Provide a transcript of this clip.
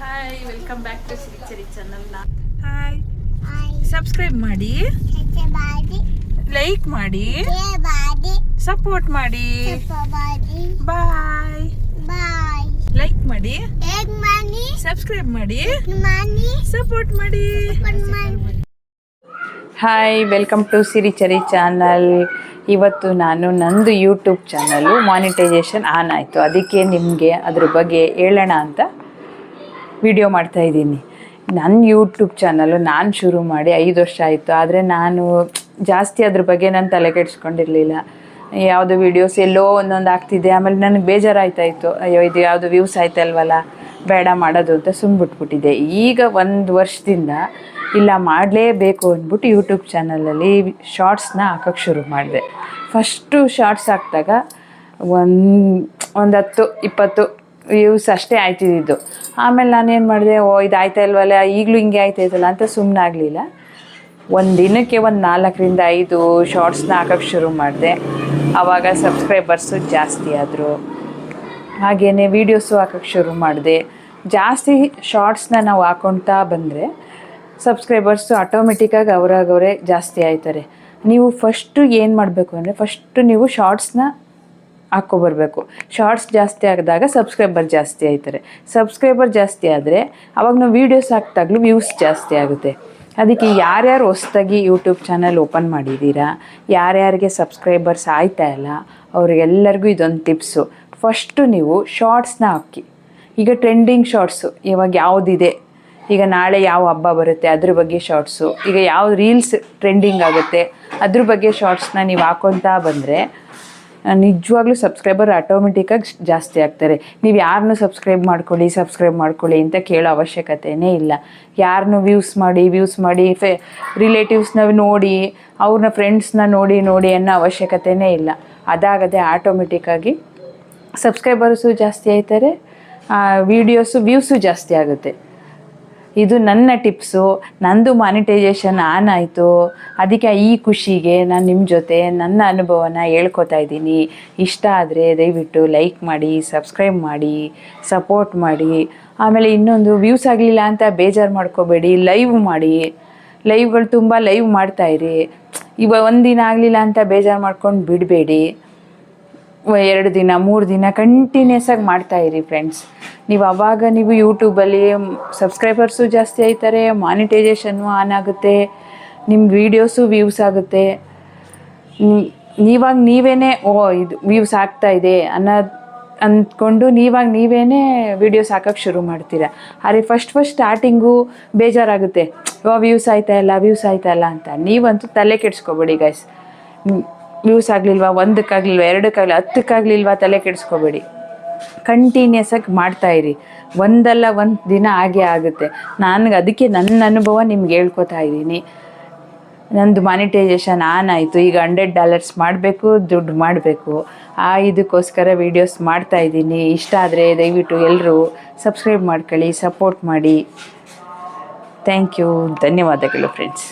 Hi, welcome back to Shreechari channel. Hi, subscribe ಮಾಡಿ, like ಮಾಡಿ, support ಮಾಡಿ. ಬಾಯ್. ಲೈಕ್ ಮಾಡಿ, ಸಬ್ಸ್ಕ್ರೈಬ್ ಮಾಡಿ, ಸಪೋರ್ಟ್ ಮಾಡಿ. Hi, welcome to Shreechari channel. ಇವತ್ತು ನಾನು ನಂದು ಯೂಟ್ಯೂಬ್ ಚಾನಲ್ಲು ಮಾನಿಟೈಸೇಷನ್ ಆನ್ ಆಯಿತು. ಅದಕ್ಕೆ ನಿಮಗೆ ಅದ್ರ ಬಗ್ಗೆ ಹೇಳೋಣ ಅಂತ ವಿಡಿಯೋ ಮಾಡ್ತಾಯಿದ್ದೀನಿ. ನನ್ನ ಯೂಟ್ಯೂಬ್ ಚಾನಲ್ಲು ನಾನು ಶುರು ಮಾಡಿ 5 ವರ್ಷ ಆಯಿತು. ಆದರೆ ನಾನು ಜಾಸ್ತಿ ಅದ್ರ ಬಗ್ಗೆ ನಾನು ತಲೆ ಕೆಡಿಸ್ಕೊಂಡಿರಲಿಲ್ಲ. ಯಾವುದೋ ವೀಡಿಯೋಸ್ ಎಲ್ಲೋ ಒಂದೊಂದು ಆಗ್ತಿದೆ. ಆಮೇಲೆ ನನಗೆ ಬೇಜಾರಾಯ್ತಾಯಿತ್ತು, ಅಯ್ಯೋ ಇದು ಯಾವುದು ವ್ಯೂಸ್ ಆಯ್ತಲ್ವಲ್ಲ, ಬೇಡ ಮಾಡೋದು ಅಂತ ಸುಮ್ಮಬಿಟ್ಬಿಟ್ಟಿದ್ದೆ. ಈಗ 1 ವರ್ಷದಿಂದ ಇಲ್ಲ ಮಾಡಲೇಬೇಕು ಅಂದ್ಬಿಟ್ಟು ಯೂಟ್ಯೂಬ್ ಚಾನಲಲ್ಲಿ ಶಾರ್ಟ್ಸ್ನ ಹಾಕೋಕ್ಕೆ ಶುರು ಮಾಡಿದೆ. ಫಸ್ಟು ಶಾರ್ಟ್ಸ್ ಹಾಕಿದಾಗ ಒಂದು 10-20 ವ್ಯೂಸ್ ಅಷ್ಟೇ ಆಯ್ತಿದ್ದು. ಆಮೇಲೆ ನಾನೇನು ಮಾಡಿದೆ, ಇದು ಆಯ್ತಾ ಇಲ್ವಲ್ಲ, ಈಗಲೂ ಹಿಂಗೆ ಆಯ್ತಾಯಿದ್ದಲ್ಲ ಅಂತ ಸುಮ್ಮನಾಗಲಿಲ್ಲ. ಒಂದು ದಿನಕ್ಕೆ 4ರಿಂದ 5 ಶಾರ್ಟ್ಸ್ನ ಹಾಕೋಕ್ಕೆ ಶುರು ಮಾಡಿದೆ. ಆವಾಗ ಸಬ್ಸ್ಕ್ರೈಬರ್ಸು ಜಾಸ್ತಿ ಆದರು. ಹಾಗೆಯೇ ವೀಡಿಯೋಸು ಹಾಕೋಕ್ಕೆ ಶುರು ಮಾಡಿದೆ. ಜಾಸ್ತಿ ಶಾರ್ಟ್ಸ್ನ ನಾವು ಹಾಕ್ಕೊಳ್ತಾ ಬಂದರೆ ಸಬ್ಸ್ಕ್ರೈಬರ್ಸು ಆಟೋಮೆಟಿಕ್ಕಾಗಿ ಅವರೇ ಜಾಸ್ತಿ ಆಯ್ತಾರೆ. ನೀವು ಫಸ್ಟು ಏನು ಮಾಡಬೇಕು ಅಂದರೆ, ಫಸ್ಟು ನೀವು ಶಾರ್ಟ್ಸ್ನ ಹಾಕ್ಕೊಬರ್ಬೇಕು. ಶಾರ್ಟ್ಸ್ ಜಾಸ್ತಿ ಆಗಿದಾಗ ಸಬ್ಸ್ಕ್ರೈಬರ್ ಜಾಸ್ತಿ ಆಯ್ತಾರೆ. ಸಬ್ಸ್ಕ್ರೈಬರ್ ಜಾಸ್ತಿ ಆದರೆ ಅವಾಗ ನಾವು ವೀಡಿಯೋಸ್ ಹಾಕಿದಾಗಲೂ ವ್ಯೂಸ್ ಜಾಸ್ತಿ ಆಗುತ್ತೆ. ಅದಕ್ಕೆ ಯಾರ್ಯಾರು ಹೊಸ್ದಾಗಿ ಯೂಟ್ಯೂಬ್ ಚಾನಲ್ ಓಪನ್ ಮಾಡಿದ್ದೀರಾ, ಯಾರ್ಯಾರಿಗೆ ಸಬ್ಸ್ಕ್ರೈಬರ್ಸ್ ಆಯ್ತಾ ಇಲ್ಲ, ಅವ್ರಿಗೆಲ್ಲರಿಗೂ ಇದೊಂದು ಟಿಪ್ಸು. ಫಸ್ಟು ನೀವು ಶಾರ್ಟ್ಸ್ನ ಹಾಕಿ. ಈಗ ಟ್ರೆಂಡಿಂಗ್ ಶಾರ್ಟ್ಸು ಇವಾಗ ಯಾವುದಿದೆ, ಈಗ ನಾಳೆ ಯಾವ ಹಬ್ಬ ಬರುತ್ತೆ ಅದ್ರ ಬಗ್ಗೆ ಶಾರ್ಟ್ಸು, ಈಗ ಯಾವ ರೀಲ್ಸ್ ಟ್ರೆಂಡಿಂಗ್ ಆಗುತ್ತೆ ಅದ್ರ ಬಗ್ಗೆ ಶಾರ್ಟ್ಸ್ನ ನೀವು ಹಾಕ್ಕೊತಾ ಬಂದರೆ ನಿಜವಾಗ್ಲೂ ಸಬ್ಸ್ಕ್ರೈಬರ್ ಆಟೋಮೆಟಿಕ್ಕಾಗಿ ಜಾಸ್ತಿ ಆಗ್ತಾರೆ. ನೀವು ಯಾರನ್ನೂ ಸಬ್ಸ್ಕ್ರೈಬ್ ಮಾಡ್ಕೊಳ್ಳಿ ಅಂತ ಕೇಳೋ ಅವಶ್ಯಕತೆಯೇ ಇಲ್ಲ. ಯಾರನ್ನೂ ವ್ಯೂಸ್ ಮಾಡಿ ರಿಲೇಟಿವ್ಸ್ನ ನೋಡಿ, ಅವ್ರನ್ನ ಫ್ರೆಂಡ್ಸ್ನ ನೋಡಿ ಅನ್ನೋ ಅವಶ್ಯಕತೆಯೇ ಇಲ್ಲ. ಅದಾಗದೆ ಆಟೋಮೆಟಿಕ್ಕಾಗಿ ಸಬ್ಸ್ಕ್ರೈಬರ್ಸು ಜಾಸ್ತಿ ಆಯ್ತಾರೆ, ವ್ಯೂಸು ಜಾಸ್ತಿ ಆಗುತ್ತೆ. ಇದು ನನ್ನ ಟಿಪ್ಸು. ನಂದು ಮಾನಿಟೈಸೇಷನ್ ಆನ್ ಆಯಿತು. ಅದಕ್ಕೆ ಈ ಖುಷಿಗೆ ನಾನು ನಿಮ್ಮ ಜೊತೆ ನನ್ನ ಅನುಭವನ ಹೇಳ್ಕೊತಾ ಇದ್ದೀನಿ. ಇಷ್ಟ ಆದರೆ ದಯವಿಟ್ಟು ಲೈಕ್ ಮಾಡಿ, ಸಬ್ಸ್ಕ್ರೈಬ್ ಮಾಡಿ, ಸಪೋರ್ಟ್ ಮಾಡಿ. ಆಮೇಲೆ ಇನ್ನೊಂದು, ವ್ಯೂಸ್ ಆಗಲಿಲ್ಲ ಅಂತ ಬೇಜಾರು ಮಾಡ್ಕೋಬೇಡಿ, ಲೈವ್ ಮಾಡಿ. ಲೈವ್ಗಳು ತುಂಬ ಲೈವ್ ಮಾಡ್ತಾಯಿರಿ. ಒಂದು ದಿನ ಆಗಲಿಲ್ಲ ಅಂತ ಬೇಜಾರು ಮಾಡ್ಕೊಂಡು ಬಿಡಬೇಡಿ. 2 ದಿನ 3 ದಿನ ಕಂಟಿನ್ಯೂಸ್ ಆಗಿ ಮಾಡ್ತಾಯಿರಿ ಫ್ರೆಂಡ್ಸ್. ನೀವು ಯೂಟ್ಯೂಬಲ್ಲಿ ಸಬ್ಸ್ಕ್ರೈಬರ್ಸು ಜಾಸ್ತಿ ಆಯ್ತಾರೆ, ಮಾನಿಟೈಸೇಷನ್ನು ಆನ್ ಆಗುತ್ತೆ, ನಿಮ್ಮ ವೀಡಿಯೋಸು ವ್ಯೂಸ್ ಆಗುತ್ತೆ. ನೀವೇ ಇದು ವ್ಯೂಸ್ ಆಗ್ತಾಯಿದೆ ಅಂದ್ಕೊಂಡು ನೀವೇ ವೀಡಿಯೋಸ್ ಹಾಕೋಕ್ಕೆ ಶುರು ಮಾಡ್ತೀರಾ. ಆದರೆ ಫಸ್ಟ್ ಸ್ಟಾರ್ಟಿಂಗು ಬೇಜಾರಾಗುತ್ತೆ, ವ್ಯೂಸ್ ಆಯ್ತಾ ಇಲ್ಲ ಅಂತ. ನೀವಂತೂ ತಲೆ ಕೆಡಿಸ್ಕೊಬೇಡಿ ಗೈಸ್. ವ್ಯೂಸ್ ಆಗಲಿಲ್ವಾ, 1ಕ್ಕಾಗಲಿಲ್ವಾ, 2ಕ್ಕಾಗಲಿಲ್ಲ, 10ಕ್ಕಾಗಲಿಲ್ವಾ, ತಲೆ ಕೆಡಿಸ್ಕೋಬೇಡಿ. ಕಂಟಿನ್ಯೂಸ್ ಆಗಿ ಮಾಡ್ತಾಯಿರಿ. ಒಂದಲ್ಲ ಒಂದು ದಿನ ಆಗೇ ಆಗುತ್ತೆ. ಅದಕ್ಕೆ ನನ್ನ ಅನುಭವ ನಿಮ್ಗೆ ಹೇಳ್ಕೊತಾ ಇದ್ದೀನಿ. ನಂದು ಮಾನಿಟೈಸೇಷನ್ ಆನ್ ಆಯಿತು. ಈಗ $100 ಮಾಡಬೇಕು, ದುಡ್ಡು ಮಾಡಬೇಕು. ಇದಕ್ಕೋಸ್ಕರ ವೀಡಿಯೋಸ್ ಮಾಡ್ತಾಯಿದ್ದೀನಿ. ಇಷ್ಟ ಆದರೆ ದಯವಿಟ್ಟು ಎಲ್ಲರೂ ಸಬ್ಸ್ಕ್ರೈಬ್ ಮಾಡ್ಕೊಳ್ಳಿ, ಸಪೋರ್ಟ್ ಮಾಡಿ. Thank you. ಧನ್ಯವಾದಗಳು ಫ್ರೆಂಡ್ಸ್.